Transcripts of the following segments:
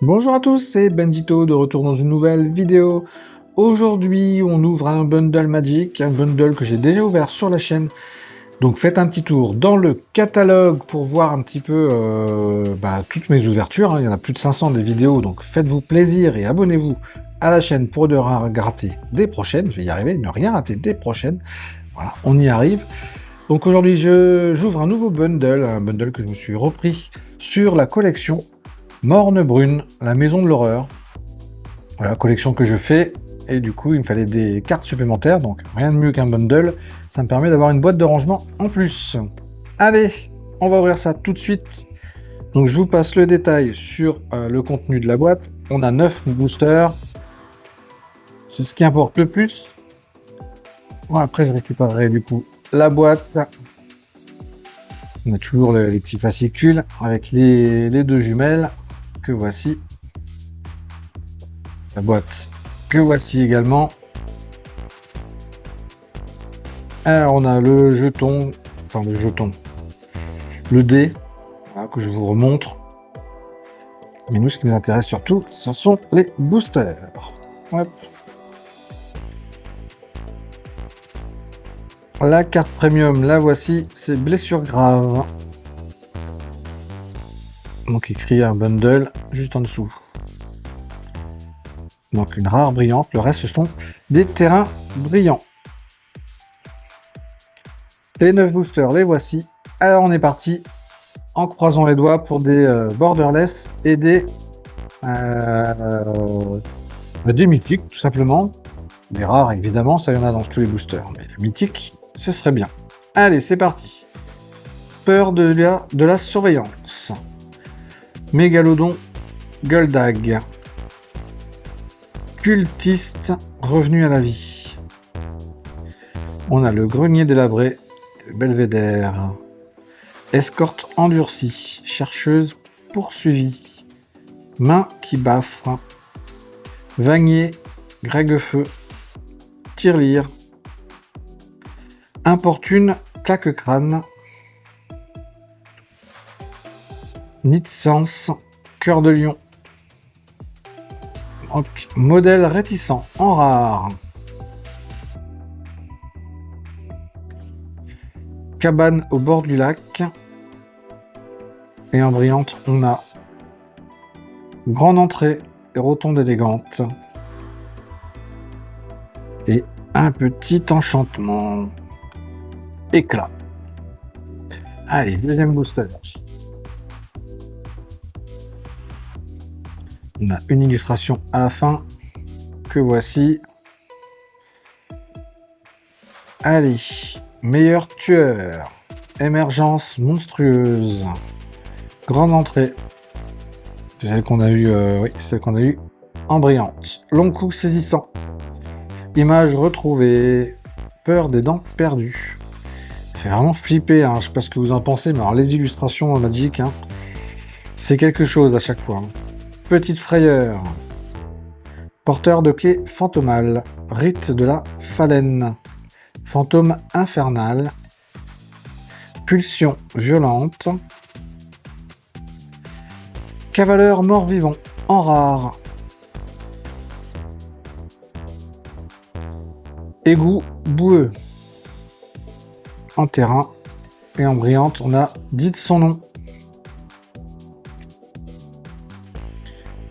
Bonjour à tous, c'est Benjito de retour dans une nouvelle vidéo. Aujourd'hui, on ouvre un bundle Magic, un bundle que j'ai déjà ouvert sur la chaîne. Donc faites un petit tour dans le catalogue pour voir un petit peu toutes mes ouvertures. Il y en a plus de 500 des vidéos, donc faites-vous plaisir et abonnez-vous à la chaîne pour ne rien rater des prochaines. Je vais y arriver, ne rien rater des prochaines. Voilà, on y arrive. Donc aujourd'hui, j'ouvre un nouveau bundle, un bundle que je me suis repris sur la collection Morne Brune, la maison de l'horreur. Voilà, collection que je fais, et du coup il me fallait des cartes supplémentaires, donc rien de mieux qu'un bundle, ça me permet d'avoir une boîte de rangement en plus. Allez, on va ouvrir ça tout de suite. Donc je vous passe le détail sur le contenu de la boîte. On a 9 boosters, c'est ce qui importe le plus. Bon, après je récupérerai du coup la boîte. On a toujours les petits fascicules avec les deux jumelles que voici. La boîte que voici également. Alors on a le jeton, le dé, voilà, que je vous remontre. Mais nous, ce qui nous intéresse surtout, ce sont les boosters. Hop. La carte premium, la voici, c'est blessure grave. Donc écrit un bundle juste en dessous. Donc une rare brillante, le reste ce sont des terrains brillants. Les 9 boosters, les voici. Alors on est parti en croisant les doigts pour des borderless et des mythiques tout simplement. Des rares évidemment, ça y en a dans tous les boosters, mais les mythiques, ce serait bien. Allez, c'est parti. Peur de la surveillance. Mégalodon Guldag. Cultiste revenu à la vie. On a le grenier délabré, le belvédère. Escorte endurcie, chercheuse poursuivie. Main qui baffre. Vanier, Grègue-feu. Tirelire. Importune, claque-crâne. Nid de sens, cœur de lion. Donc, modèle réticent en rare. Cabane au bord du lac. Et en brillante, on a grande entrée et rotonde élégante. Et un petit enchantement. Éclat. Allez, deuxième booster. On a une illustration à la fin que voici. Allez, meilleur tueur. Émergence monstrueuse. Grande entrée. C'est celle qu'on a eu, celle qu'on a eu en brillante. Long coup saisissant. Image retrouvée. Peur des dents perdues. Ça fait vraiment flipper, hein. Je sais pas ce que vous en pensez, mais alors les illustrations Magic, hein, c'est quelque chose à chaque fois. Hein. Petite frayeur. Porteur de clé fantomale. Rite de la phalène. Fantôme infernal. Pulsion violente. Cavaleur mort-vivant en rare. Égout boueux. En terrain. Et en brillante, on a dit de son nom.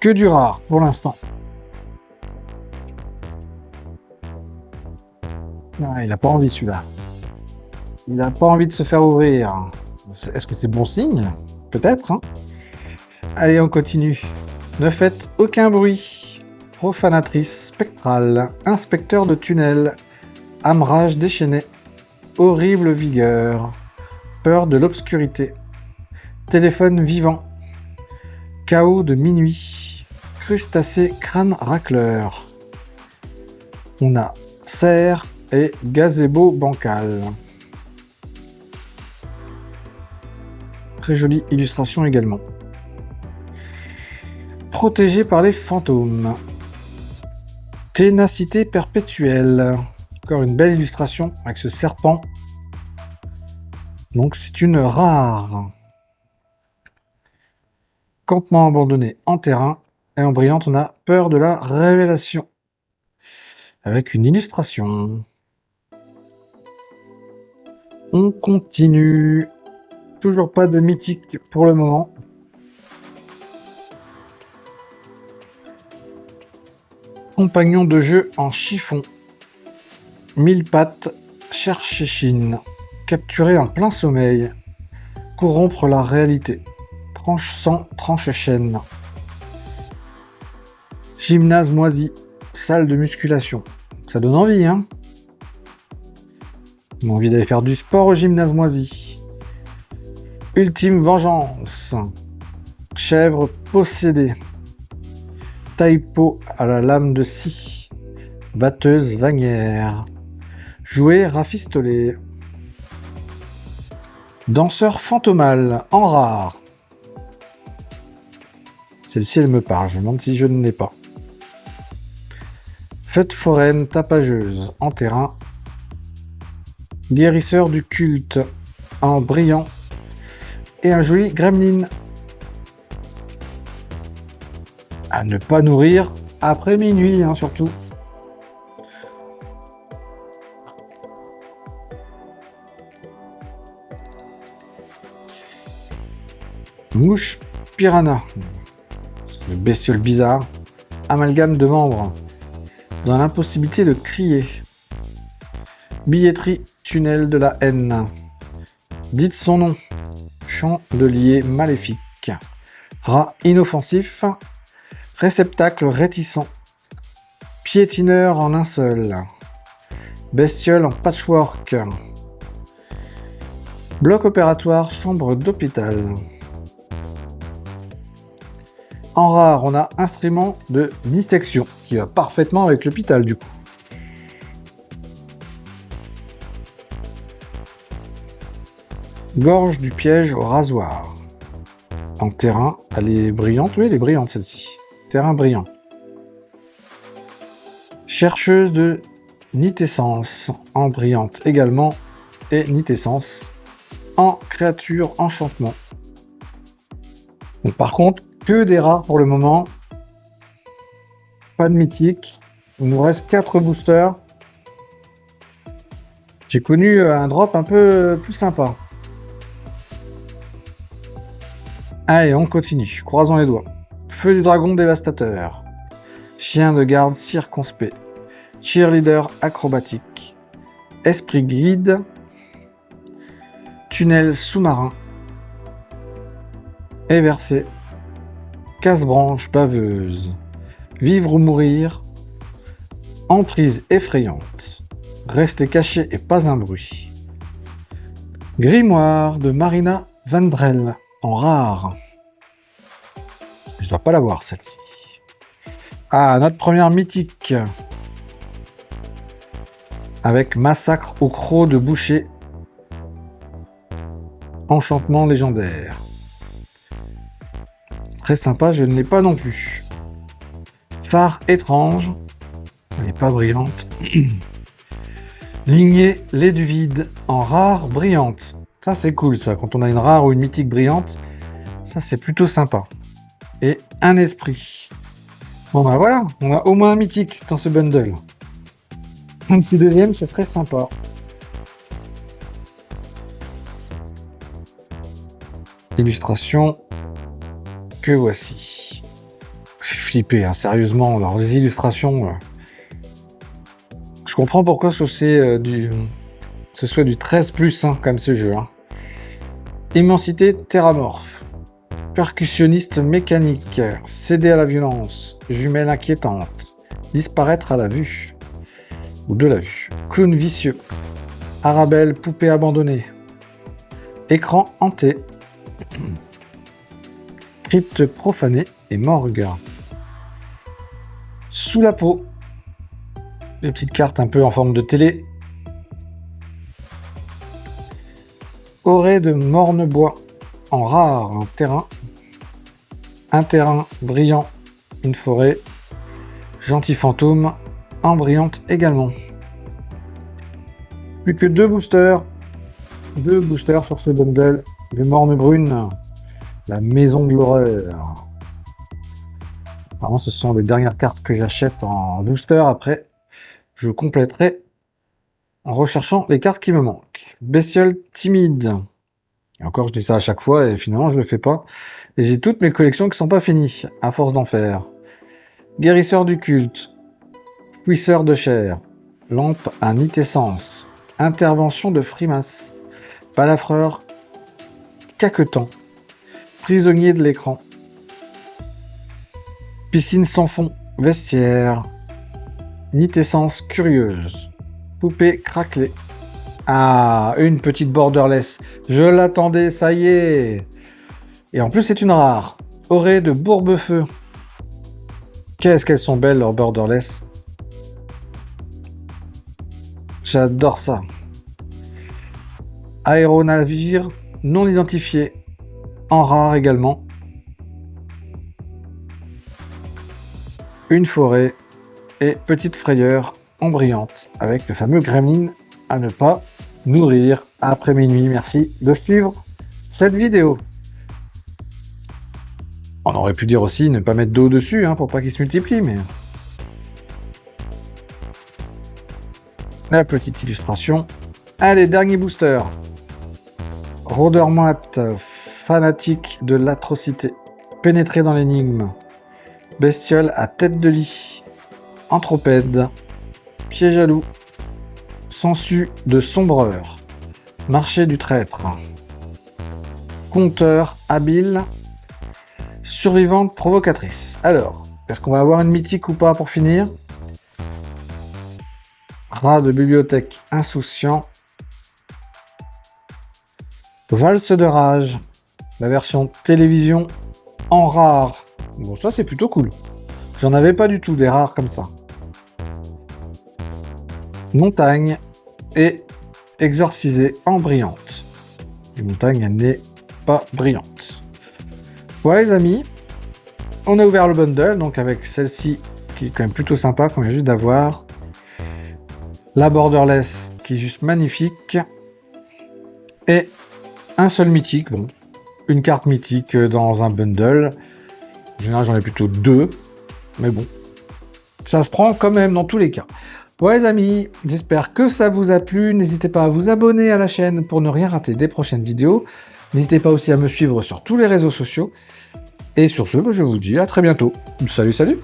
Que du rare pour l'instant. Ah, il n'a pas envie celui-là. Il n'a pas envie de se faire ouvrir. Est-ce que c'est bon signe? Peut-être. Hein. Allez, on continue. Ne faites aucun bruit. Profanatrice spectrale. Inspecteur de tunnel. Amerage déchaîné. Horrible vigueur. Peur de l'obscurité. Téléphone vivant. Chaos de minuit. Crustacé crâne racleur. On a cerf et gazebo bancal. Très jolie illustration également. Protégé par les fantômes. Ténacité perpétuelle. Encore une belle illustration avec ce serpent. Donc c'est une rare. Campement abandonné en terrain. Et en brillante, on a Peur de la révélation. Avec une illustration. On continue. Toujours pas de mythique pour le moment. Compagnon de jeu en chiffon. 1000 pattes, chercher-chine. Capturer en plein sommeil. Corrompre la réalité. Tranche sang, tranche chaîne. Gymnase moisi. Salle de musculation. Ça donne envie, hein? On a envie d'aller faire du sport au gymnase moisi. Ultime vengeance. Chèvre possédée. Taille-peau à la lame de scie. Batteuse vanière. Jouet rafistolé. Danseur fantomal, en rare. Celle-ci, elle me parle. Je me demande si je ne l'ai pas. Fête foraine tapageuse, en terrain. Guérisseur du culte, en brillant. Et un joli gremlin. À ne pas nourrir après minuit, hein, surtout. Mouche piranha. Le bestiole bizarre. Amalgame de membres. Dans l'impossibilité de crier. Billetterie, tunnel de la haine. Dites son nom. Chandelier maléfique. Rat inoffensif. Réceptacle réticent. Piétineur en linceul. Bestiole en patchwork. Bloc opératoire, chambre d'hôpital. En rare, on a instrument de dissection, qui va parfaitement avec l'hôpital du coup. Gorge du piège au rasoir. En terrain, elle est brillante, oui elle est brillante celle-ci. Terrain brillant. Chercheuse de nitessence, en brillante également, et nitessence en créature enchantement. Donc, par contre, que des rares pour le moment. Pas de mythique. Il nous reste 4 boosters. J'ai connu un drop un peu plus sympa. Allez, on continue. Croisons les doigts. Feu du dragon dévastateur. Chien de garde circonspect. Cheerleader acrobatique. Esprit guide. Tunnel sous-marin. Éversé. Casse-branche baveuse. Vivre ou mourir. Emprise effrayante. Rester caché et pas un bruit. Grimoire de Marina Van Brel. En rare. Je dois pas l'avoir celle-ci. Ah, notre première mythique. Avec massacre au croc de boucher. Enchantement légendaire. Très sympa, je ne l'ai pas non plus. Phare étrange. Elle n'est pas brillante. Lignée lait du vide. En rare brillante. Ça c'est cool ça, quand on a une rare ou une mythique brillante. Ça c'est plutôt sympa. Et un esprit. Bon bah voilà, on a au moins un mythique dans ce bundle. Un petit deuxième, ce serait sympa. Illustration que voici. Je suis flippé, hein, sérieusement, leurs illustrations. Je comprends pourquoi ce soit du 13+, hein, comme ce jeu. Hein. Immensité terramorphe. Percussionniste mécanique. Céder à la violence. Jumelle inquiétante. Disparaître à la vue. Ou de la vue. Clown vicieux. Arabelle poupée abandonnée. Écran hanté. Crypte profanée et morgue. Sous la peau. Les petites cartes un peu en forme de télé. Orée de morne-bois. En rare, un terrain. Un terrain brillant. Une forêt. Gentil fantôme. En brillante également. Plus que 2 boosters. 2 boosters sur ce bundle. Les mornes brunes. La maison de l'horreur. Apparemment, ce sont les dernières cartes que j'achète en booster. Après, je compléterai en recherchant les cartes qui me manquent. Bestiole timide. Et encore, je dis ça à chaque fois et finalement, je le fais pas. Et j'ai toutes mes collections qui sont pas finies, à force d'en faire. Guérisseur du culte. Fouisseur de chair. Lampe à nitessence. Intervention de Frimas. Balafreur. Caquetan. Prisonnier de l'écran. Piscine sans fond. Vestiaire. Nitessence curieuse. Poupée craquelée. Ah, une petite borderless. Je l'attendais, ça y est. Et en plus, c'est une rare. Orée de Bourbefeu. Qu'est-ce qu'elles sont belles, leurs borderless. J'adore ça. Aéronavire non identifié. En rare également. Une forêt. Et petite frayeur en brillante. Avec le fameux gremlin à ne pas nourrir après minuit. Merci de suivre cette vidéo. On aurait pu dire aussi ne pas mettre d'eau dessus pour pas qu'il se multiplie, mais... La petite illustration. Allez, dernier booster. Rôdeur moite, fanatique de l'atrocité. Pénétrer dans l'énigme. Bestiole à tête de lit. Anthropède. Pied jaloux. Sensu de sombreur. Marché du traître. Conteur habile. Survivante provocatrice. Alors, est-ce qu'on va avoir une mythique ou pas pour finir? Rat de bibliothèque insouciant. Valse de rage. La version télévision en rare. Bon, ça c'est plutôt cool. J'en avais pas du tout des rares comme ça. Montagne et exorcisée en brillante. Les montagnes, elle n'est pas brillante. Voilà les amis, on a ouvert le bundle, donc avec celle-ci qui est quand même plutôt sympa, qu'on vient juste d'avoir. La borderless qui est juste magnifique. Et un seul mythique, bon, une carte mythique dans un bundle. En général j'en ai plutôt deux, mais bon, ça se prend quand même dans tous les cas. Ouais les amis, j'espère que ça vous a plu. N'hésitez pas à vous abonner à la chaîne pour ne rien rater des prochaines vidéos. N'hésitez pas aussi à me suivre sur tous les réseaux sociaux. Et sur ce, je vous dis à très bientôt. Salut, salut!